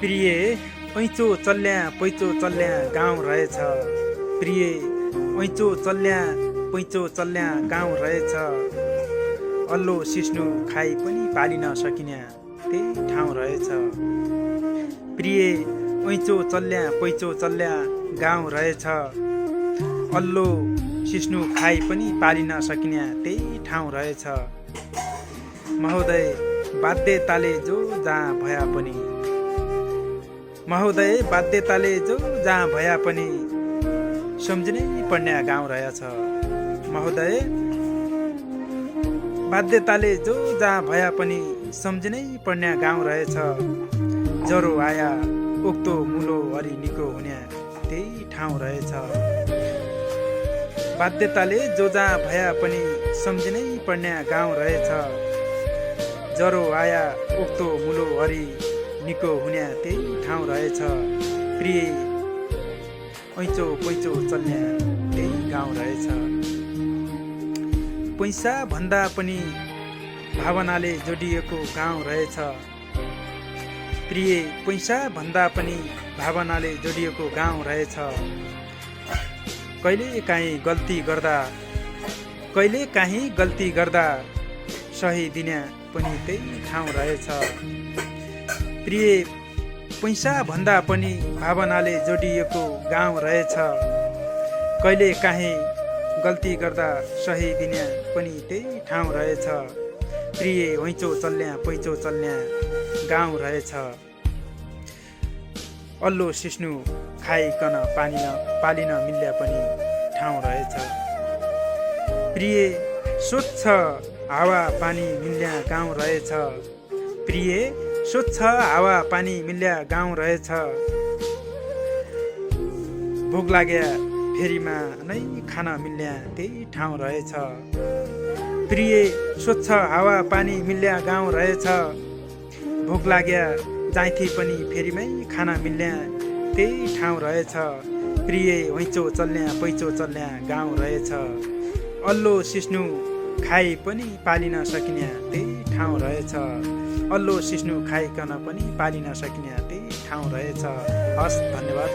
प्रिय ऐँचो चल्या पैँचो चल्या गाउँ रहेछ। प्रिय ऐँचो चल्या पैँचो चल्या गाउँ रहेछ। अल्लो सिस्नु खाइ पनि पालिन सकिने त्यही ठाउँ रहेछ। प्रिय ऐँचो चल्या पैँचो चल्या गाउँ रहेछ। अल्लो सिस्नु खाइ पनि पालिन सकिने त्यही ठाउँ रहेछ। महोदय बाध्यताले जो जहाँ भया पनि, महोदय बाध्यताले जो जहाँ भया पनि सम्झिनै पर्ने गाउँ रहेछ। महोदय बाध्यताले जो जहाँ भया पनि सम्झिनै पर्ने गाउँ रहेछ। ज्वरो आया उक्तो मुलो हरि निको हुने त्यही ठाउँ रहेछ। बाध्यताले जो जहाँ भया पनि सम्झिनै पर्ने गाउँ रहेछ। ज्वरो आया उक्तो मुलो हरि निको हुने त्यही ठाउँ रहेछ। प्रिय ऐँचो पैँचो चल्ने त्यही गाउँ रहेछ। पैसा भन्दा पनि भावनाले जोडिएको गाउँ रहेछ। प्रिय पैसा भन्दा पनि भावनाले जोडिएको गाउँ रहेछ। कहिले काहीँ गल्ती गर्दा सही दिने पनि त्यही ठाउँ रहेछ। प्रिय पैसा भन्दा पनि भावनाले जोडिएको गाउँ रहेछ। कहिले काहीँ गल्ती गर्दा सही दिने पनि त्यही ठाउँ रहेछ। प्रिय ऐँचो चल्या पैँचो चल्या गाउँ रहेछ। अल्लो सिस्नु खाइकन पालिन मिल्ने पनि ठाउँ रहेछ। प्रिय स्वच्छ हावा पानी मिल्ने गाउँ रहेछ। प्रिय स्वच्छ हावा पानी मिल्ने गाउँ रहेछ। भोक लागे फेरीमा नै खान मिल्ने त्यही ठाउँ रहेछ। प्रिय स्वच्छ हावा पानी मिल्ने गाउँ रहेछ। भोक लागे जाइथी पनि फेरीमै खान मिल्ने त्यही ठाउँ रहेछ। प्रिय ऐँचो चल्ने पैँचो चल्ने गाउँ रहेछ। अल्लो सिस्नु खाइ पनि पालिन सकिने त्यही ठाउँ रहेछ। अल्लो सिस्नु खाइकन पनि पालिन सकिने त्यही ठाउँ रहेछ। हस्, धन्यवाद।